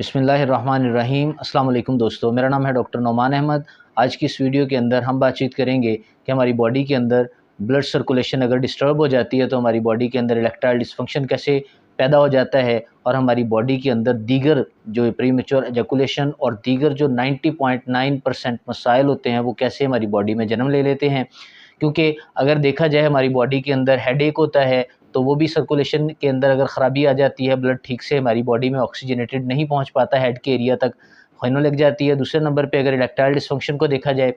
बिस्मिल्लाहिर्रहमानिर्रहीम। अस्सलाम वालेकुम दोस्तों, मेरा नाम है डॉक्टर नोमान अहमद। आज की इस वीडियो के अंदर हम बातचीत करेंगे कि हमारी बॉडी के अंदर ब्लड सर्कुलेशन अगर डिस्टर्ब हो जाती है तो हमारी बॉडी के अंदर इरेक्टाइल डिस्फंक्शन कैसे पैदा हो जाता है और हमारी बॉडी के अंदर दीगर जो प्रीमेच्योर एजैकुलेशन और दीगर जो 90.9% मसाइल होते हैं वो कैसे हमारी बॉडी में जन्म ले लेते हैं। क्योंकि अगर देखा जाए हमारी बॉडी के अंदर हेडेक होता है तो वो भी सर्कुलेशन के अंदर अगर ख़राबी आ जाती है, ब्लड ठीक से हमारी बॉडी में ऑक्सीजनेटेड नहीं पहुंच पाता हेड के एरिया तक, होने लग जाती है। दूसरे नंबर पे अगर इरेक्टाइल डिस्फंक्शन को देखा जाए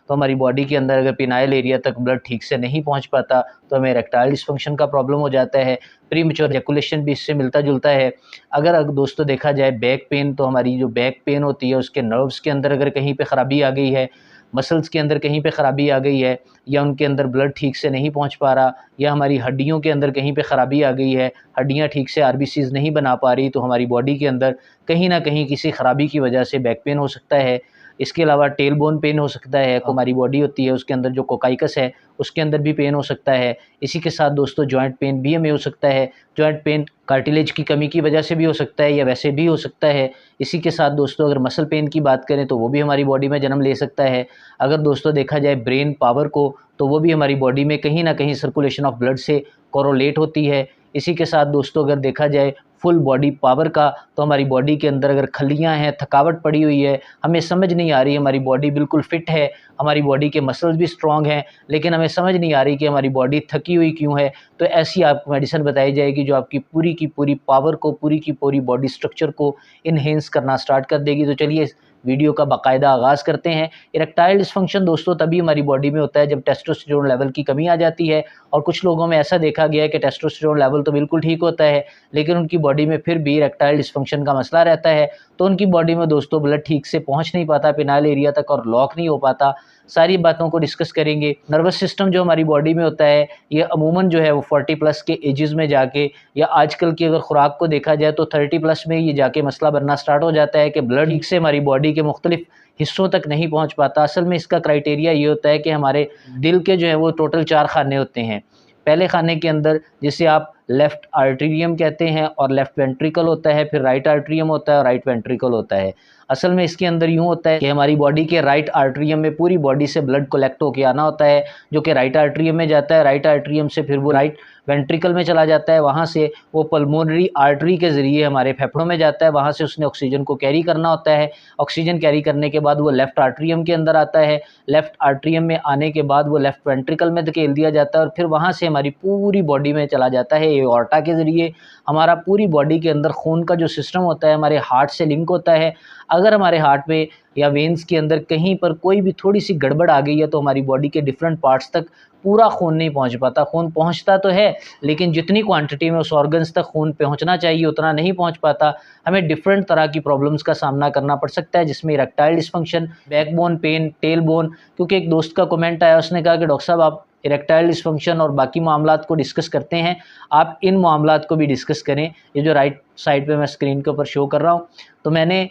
तो हमारी बॉडी के अंदर अगर पिनाइल एरिया तक ब्लड ठीक से नहीं पहुंच पाता तो हमें इरेक्टाइल डिस्फंक्शन का प्रॉब्लम हो जाता है। प्रीमेच्योर एजैकुलेशन भी इससे मिलता जुलता है। अगर दोस्तों देखा जाए बैक पेन, तो हमारी जो बैक पेन होती है उसके नर्व्स के अंदर अगर कहीं पे ख़राबी आ गई है, मसल्स के अंदर कहीं पे ख़राबी आ गई है, या उनके अंदर ब्लड ठीक से नहीं पहुंच पा रहा, या हमारी हड्डियों के अंदर कहीं पे ख़राबी आ गई है, हड्डियां ठीक से आरबीसीज नहीं बना पा रही, तो हमारी बॉडी के अंदर कहीं ना कहीं किसी ख़राबी की वजह से बैक पेन हो सकता है। इसके अलावा टेल बोन पेन हो सकता है। हमारी बॉडी होती है उसके अंदर जो कोकाइकस है उसके अंदर भी पेन हो सकता है। इसी के साथ दोस्तों जॉइंट पेन भी हमें हो सकता है। जॉइंट पेन कार्टिलेज की कमी की वजह से भी हो सकता है या वैसे भी हो सकता है। इसी के साथ दोस्तों अगर मसल पेन की बात करें तो वो भी हमारी बॉडी में जन्म ले सकता है। अगर दोस्तों देखा जाए ब्रेन पावर को, तो वो भी हमारी बॉडी में कहीं ना कहीं सर्कुलेशन ऑफ ब्लड से कोरोलेट होती है। इसी के साथ दोस्तों अगर देखा जाए फुल बॉडी पावर का, तो हमारी बॉडी के अंदर अगर खलियां हैं, थकावट पड़ी हुई है, हमें समझ नहीं आ रही हमारी बॉडी बिल्कुल फिट है, हमारी बॉडी के मसल्स भी स्ट्रांग हैं, लेकिन हमें समझ नहीं आ रही कि हमारी बॉडी थकी हुई क्यों है, तो ऐसी आपको मेडिसिन बताई जाएगी जो आपकी पूरी की पूरी पावर को, पूरी की पूरी बॉडी स्ट्रक्चर को इन्हेंस करना स्टार्ट कर देगी। तो चलिए वीडियो का बाकायदा आगाज़ करते हैं। इरेक्टाइल डिस्फंक्शन दोस्तों तभी हमारी बॉडी में होता है जब टेस्टोस्टेरोन लेवल की कमी आ जाती है। और कुछ लोगों में ऐसा देखा गया है कि टेस्टोस्टेरोन लेवल तो बिल्कुल ठीक होता है लेकिन उनकी बॉडी में फिर भी इरेक्टाइल डिस्फंक्शन का मसला रहता है, तो उनकी बॉडी में दोस्तों ब्लड ठीक से पहुंच नहीं पाता पिनाइल एरिया तक और लॉक नहीं हो पाता। सारी बातों को डिस्कस करेंगे। नर्वस सिस्टम जो हमारी बॉडी में होता है ये अमूमन जो है वो 40+ के एजेस में जाके, या आजकल की अगर खुराक को देखा जाए तो 30+ में ये जाके मसला बनना स्टार्ट हो जाता है कि ब्लड ठीक से हमारी बॉडी के मुख्तलिफ हिस्सों तक नहीं पहुंच पाता। असल में इसका क्राइटेरिया ये होता है कि हमारे दिल के जो है वो टोटल 4 खाने होते हैं। पहले खाने के अंदर जिसे आप लेफ़्ट आर्टेरियम कहते हैं और लेफ़्ट वेंट्रिकल होता है, फिर राइट आर्टेरियम होता है और राइट वेंट्रिकल होता है। असल में इसके अंदर यूँ होता है कि हमारी बॉडी के राइट आर्टेरियम में पूरी बॉडी से ब्लड कलेक्ट होके आना होता है, जो कि राइट आर्टेरियम में जाता है। राइट आर्टेरियम से फिर वो राइट वेंट्रिकल में चला जाता है, वहाँ से वो पल्मोनरी आर्टरी के ज़रिए हमारे फेफड़ों में जाता है, वहाँ से उसने ऑक्सीजन को कैरी करना होता है। ऑक्सीजन कैरी करने के बाद वो लेफ़्ट आर्टेरियम के अंदर आता है। लेफ़्ट आर्टेरियम में आने के बाद वो लेफ़्ट वेंट्रिकल में धकेल दिया जाता है और फिर वहाँ से हमारी पूरी बॉडी में चला जाता है। एओर्टा के ज़रिए हमारा पूरी बॉडी के अंदर खून का जो सिस्टम होता है हमारे हार्ट से लिंक होता है। अगर हमारे हार्ट में या वेन्स के अंदर कहीं पर कोई भी थोड़ी सी गड़बड़ आ गई है तो हमारी बॉडी के डिफरेंट पार्ट्स तक पूरा खून नहीं पहुंच पाता। खून पहुंचता तो है लेकिन जितनी क्वांटिटी में उस ऑर्गन्स तक खून पहुंचना चाहिए उतना नहीं पहुंच पाता। हमें डिफरेंट तरह की प्रॉब्लम्स का सामना करना पड़ सकता है, जिसमें erectile dysfunction, backbone pain, tail bone. क्योंकि एक दोस्त का कमेंट आया, उसने कहा कि डॉक्टर साहब आप इरेक्टाइल डिस्फंक्शन और बाकी मामलात को डिस्कस करते हैं, आप इन मामलात को भी डिस्कस करें। ये जो राइट साइड पे मैं स्क्रीन के ऊपर शो कर रहा हूँ, तो मैंने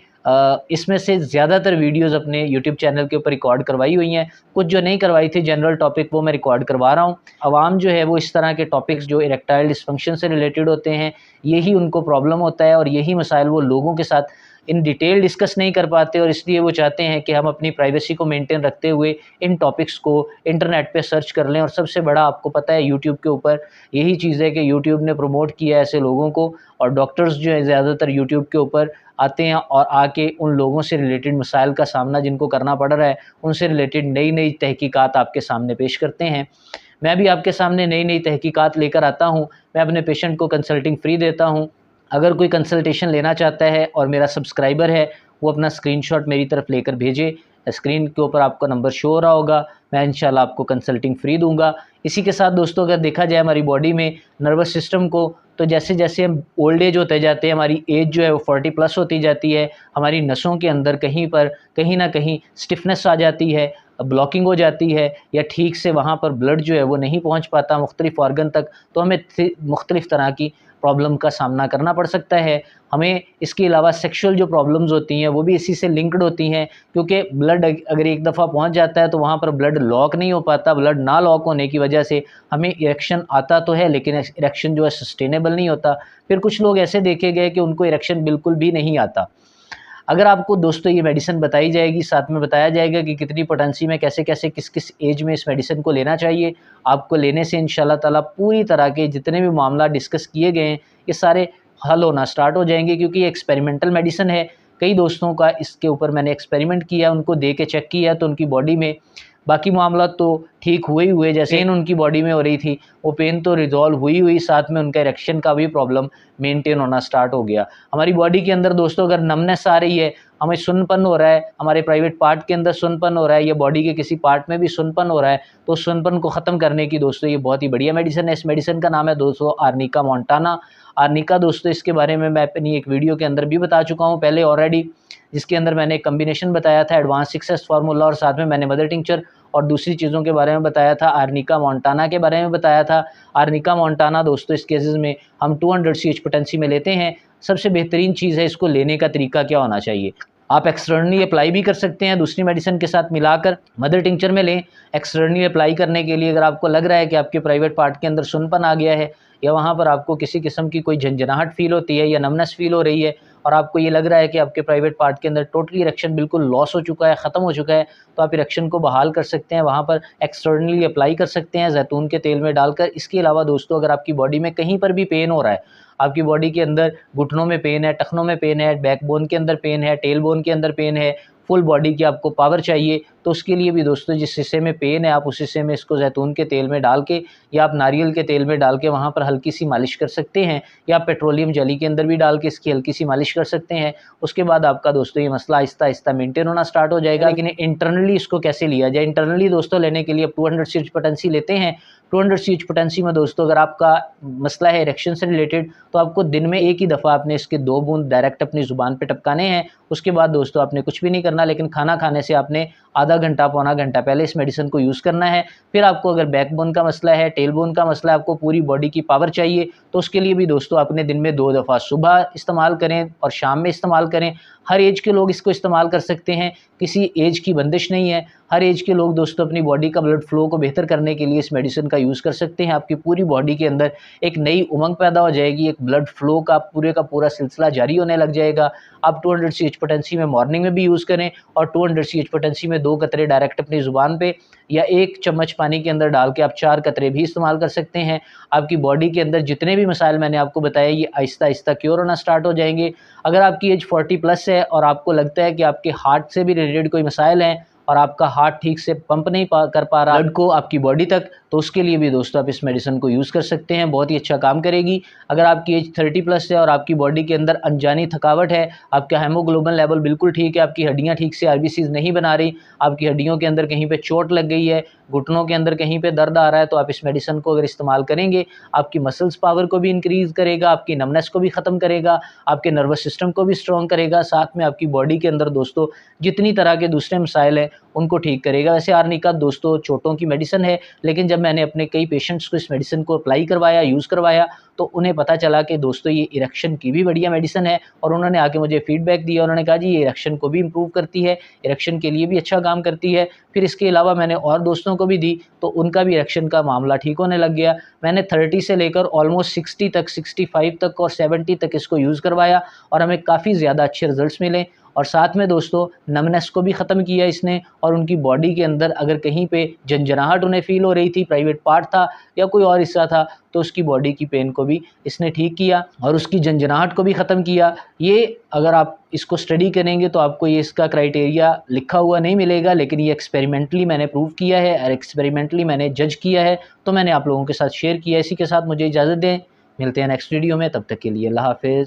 इसमें से ज़्यादातर वीडियोज़ अपने यूट्यूब चैनल के ऊपर रिकॉर्ड करवाई हुई हैं। कुछ जो नहीं करवाई थी जनरल टॉपिक वो मैं रिकॉर्ड करवा रहा हूँ। आवाम जो है वो इस तरह के टॉपिक्स जो इरेक्टाइल डिस्फंक्शन से रिलेटेड होते हैं यही उनको प्रॉब्लम होता है और यही मसाइल वो लोगों के साथ इन डिटेल डिस्कस नहीं कर पाते, और इसलिए वो चाहते हैं कि हम अपनी प्राइवेसी को मेंटेन रखते हुए इन टॉपिक्स को इंटरनेट पे सर्च कर लें। और सबसे बड़ा आपको पता है यूट्यूब के ऊपर यही चीज़ है कि यूट्यूब ने प्रमोट किया है ऐसे लोगों को, और डॉक्टर्स जो है ज़्यादातर यूट्यूब के ऊपर आते हैं और आके उन लोगों से रिलेटेड मसाइल का सामना जिनको करना पड़ रहा है उनसे रिलेटेड नई नई तहकीकात आपके सामने पेश करते हैं। मैं भी आपके सामने नई नई तहकीकात लेकर आता हूँ। मैं अपने पेशेंट को कंसल्टिंग फ्री देता हूँ। अगर कोई कंसल्टेशन लेना चाहता है और मेरा सब्सक्राइबर है वो अपना स्क्रीनशॉट मेरी तरफ लेकर भेजे। स्क्रीन के ऊपर आपका नंबर शो हो रहा होगा, मैं इंशाल्लाह आपको कंसल्टिंग फ्री दूंगा। इसी के साथ दोस्तों अगर देखा जाए हमारी बॉडी में नर्वस सिस्टम को, तो जैसे जैसे हम ओल्ड एज होते जाते हैं हमारी एज जो है वो 40+ होती जाती है, हमारी नसों के अंदर कहीं पर कहीं ना कहीं स्टिफनेस आ जाती है, ब्लॉकिंग हो जाती है, या ठीक से वहाँ पर ब्लड जो है वो नहीं पहुँच पाता मुख्तलिफ ऑर्गन तक, तो हमें मुख्तलिफ तरह की प्रॉब्लम का सामना करना पड़ सकता है। हमें इसके अलावा सेक्सुअल जो प्रॉब्लम्स होती हैं वो भी इसी से लिंक्ड होती हैं, क्योंकि ब्लड अगर एक दफ़ा पहुंच जाता है तो वहाँ पर ब्लड लॉक नहीं हो पाता। ब्लड ना लॉक होने की वजह से हमें इरेक्शन आता तो है लेकिन इरेक्शन जो है सस्टेनेबल नहीं होता। फिर कुछ लोग ऐसे देखे गए कि उनको इरेक्शन बिल्कुल भी नहीं आता। अगर आपको दोस्तों ये मेडिसिन बताई जाएगी, साथ में बताया जाएगा कि कितनी पोटेंसी में कैसे कैसे किस किस एज में इस मेडिसिन को लेना चाहिए, आपको लेने से इंशाल्लाह ताला पूरी तरह के जितने भी मामला डिस्कस किए गए हैं ये सारे हल होना स्टार्ट हो जाएंगे, क्योंकि ये एक्सपेरिमेंटल मेडिसिन है। कई दोस्तों का इसके ऊपर मैंने एक्सपेरिमेंट किया, उनको दे के चेक किया तो उनकी बॉडी में बाकी मामला तो ठीक हुए ही हुए। जैसे पेन उनकी बॉडी में हो रही थी वो पेन तो रिजॉल्व हुई हुई, साथ में उनका इरेक्शन का भी प्रॉब्लम मेंटेन होना स्टार्ट हो गया। हमारी बॉडी के अंदर दोस्तों अगर नमनेस आ रही है, हमें सुनपन हो रहा है, हमारे प्राइवेट पार्ट के अंदर सुनपन हो रहा है या बॉडी के किसी पार्ट में भी सुनपन हो रहा है, तो सुनपन को ख़त्म करने की दोस्तों ये बहुत ही बढ़िया मेडिसिन है। इस मेडिसिन का नाम है दोस्तों आर्निका मोंटाना। आर्निका दोस्तों इसके बारे में मैं अपनी एक वीडियो के अंदर भी बता चुका हूँ पहले ऑलरेडी, जिसके अंदर मैंने एक कम्बिनेशन बताया था एडवांस सक्सेस फार्मूला, और साथ में मैंने मदर टिंचर और दूसरी चीज़ों के बारे में बताया था, आर्निका मोंटाना के बारे में बताया था। आर्निका मोंटाना दोस्तों इस केसेस में हम 200 CH पोटेंसी में लेते हैं। सबसे बेहतरीन चीज़ है इसको लेने का तरीका क्या होना चाहिए। आप एक्सटर्नली अप्लाई भी कर सकते हैं दूसरी मेडिसिन के साथ मिलाकर, मदर टिंचर में लें। एक्सटर्नली अप्लाई करने के लिए अगर आपको लग रहा है कि आपके प्राइवेट पार्ट के अंदर सुनपन आ गया है या वहाँ पर आपको किसी किस्म की कोई झंझनाहट फील होती है या नमनेस फील हो रही है और आपको ये लग रहा है कि आपके प्राइवेट पार्ट के अंदर टोटली इरेक्शन बिल्कुल लॉस हो चुका है, ख़त्म हो चुका है, तो आप इरेक्शन को बहाल कर सकते हैं। वहाँ पर एक्सटर्नली अप्लाई कर सकते हैं जैतून के तेल में डालकर। इसके अलावा दोस्तों अगर आपकी बॉडी में कहीं पर भी पेन हो रहा है, आपकी बॉडी के अंदर घुटनों में पेन है, टखनों में पेन है, बैकबोन के अंदर पेन है, टेल बोन के अंदर पेन है, फुल बॉडी की आपको पावर चाहिए, तो उसके लिए भी दोस्तों जिस हिस्से में पेन है आप उस हिस्से में इसको जैतून के तेल में डाल के या आप नारियल के तेल में डाल के वहाँ पर हल्की सी मालिश कर सकते हैं, या आप पेट्रोलियम जेली के अंदर भी डाल के इसकी हल्की सी मालिश कर सकते हैं। उसके बाद आपका दोस्तों ये मसला आहिस्ता आहिस्ता मेंटेन होना स्टार्ट हो जाएगा। लेकिन इंटरनली इसको कैसे लिया जाए, इंटरनली दोस्तों लेने के लिए आप 200 CH पोटेंसी लेते हैं। 200 CH पोटेंसी में दोस्तों अगर आपका मसला है इरेक्शन से रिलेटेड, तो आपको दिन में एक ही दफ़ा आपने इसके 2 बूंद डायरेक्ट अपनी ज़ुबान पे टपकाने हैं। उसके बाद दोस्तों आपने कुछ भी नहीं करना, लेकिन खाना खाने से आपने आधा घंटा पौना घंटा पहले इस मेडिसिन को यूज़ करना है। फिर आपको अगर बैकबोन का मसला है, टेल बोन का मसला है, आपको पूरी बॉडी की पावर चाहिए, तो उसके लिए भी दोस्तों अपने दिन में 2 दफ़ा सुबह इस्तेमाल करें और शाम में इस्तेमाल करें। हर एज के लोग इसको इस्तेमाल कर सकते हैं, किसी एज की बंदिश नहीं है। हर एज के लोग दोस्तों अपनी बॉडी का ब्लड फ्लो को बेहतर करने के लिए इस मेडिसिन का यूज़ कर सकते हैं। आपकी पूरी बॉडी के अंदर एक नई उमंग पैदा हो जाएगी, एक ब्लड फ्लो का पूरा सिलसिला जारी होने लग जाएगा। आप 200 CH पोटेंसी में मॉर्निंग में भी यूज़ करें और 200 CH पोटेंसी में 2 कतरे डायरेक्ट अपनी ज़ुबान पे या 1 चम्मच पानी के अंदर डाल के आप 4 कतरे भी इस्तेमाल कर सकते हैं। आपकी बॉडी के अंदर जितने भी मसाइल मैंने आपको बताए ये आहिस्ता आहिस्ता क्योर होना स्टार्ट हो जाएंगे। अगर आपकी एज 40+ है और आपको लगता है कि आपके हार्ट से भी रिलेटेड कोई मसाइल हैं और आपका हार्ट ठीक से पंप नहीं कर पा रहा ब्लड को आपकी बॉडी तक, तो उसके लिए भी दोस्तों आप इस मेडिसिन को यूज़ कर सकते हैं, बहुत ही अच्छा काम करेगी। अगर आपकी एज 30+ है और आपकी बॉडी के अंदर अनजानी थकावट है, आपका हेमोग्लोबिन लेवल बिल्कुल ठीक है, आपकी हड्डियां ठीक से RBCs नहीं बना रही, आपकी हड्डियों के अंदर कहीं पे चोट लग गई है, घुटनों के अंदर कहीं पे दर्द आ रहा है, तो आप इस मेडिसिन को अगर इस्तेमाल करेंगे आपकी मसल्स पावर को भी इंक्रीज़ करेगा, आपकी नमनेस को भी ख़त्म करेगा, आपके नर्वस सिस्टम को भी स्ट्रॉन्ग करेगा, साथ में आपकी बॉडी के अंदर दोस्तों जितनी तरह के दूसरे मसाइल हैं उनको ठीक करेगा। वैसे आर्निका दोस्तों चोटों की मेडिसिन है, लेकिन जब मैंने अपने कई पेशेंट्स को इस मेडिसिन को अप्लाई करवाया, यूज़ करवाया, तो उन्हें पता चला कि दोस्तों ये इरेक्शन की भी बढ़िया मेडिसिन है और उन्होंने आके मुझे फीडबैक दिया। उन्होंने कहा जी ये इरेक्शन को भी इम्प्रूव करती है, इरेक्शन के लिए भी अच्छा काम करती है। फिर इसके अलावा मैंने और दोस्तों को भी दी तो उनका भी इरेक्शन का मामला ठीक होने लग गया। मैंने 30 से लेकर ऑलमोस्ट 60 तक, 65 तक और 70 तक इसको यूज़ करवाया और हमें काफ़ी ज़्यादा अच्छे रिजल्ट्स मिले। और साथ में दोस्तों नमनेस को भी ख़त्म किया इसने, और उनकी बॉडी के अंदर अगर कहीं पे झंझनाहट उन्हें फ़ील हो रही थी, प्राइवेट पार्ट था या कोई और हिस्सा था, तो उसकी बॉडी की पेन को भी इसने ठीक किया और उसकी झंझनाहट को भी ख़त्म किया। ये अगर आप इसको स्टडी करेंगे तो आपको ये इसका क्राइटेरिया लिखा हुआ नहीं मिलेगा, लेकिन ये एक्सपेरिमेंटली मैंने प्रूव किया है और एक्सपेरिमेंटली मैंने जज किया है, तो मैंने आप लोगों के साथ शेयर किया। इसी के साथ मुझे इजाज़त दें, मिलते हैं नेक्स्ट वीडियो में, तब तक के लिए अल्लाह हाफ़िज़।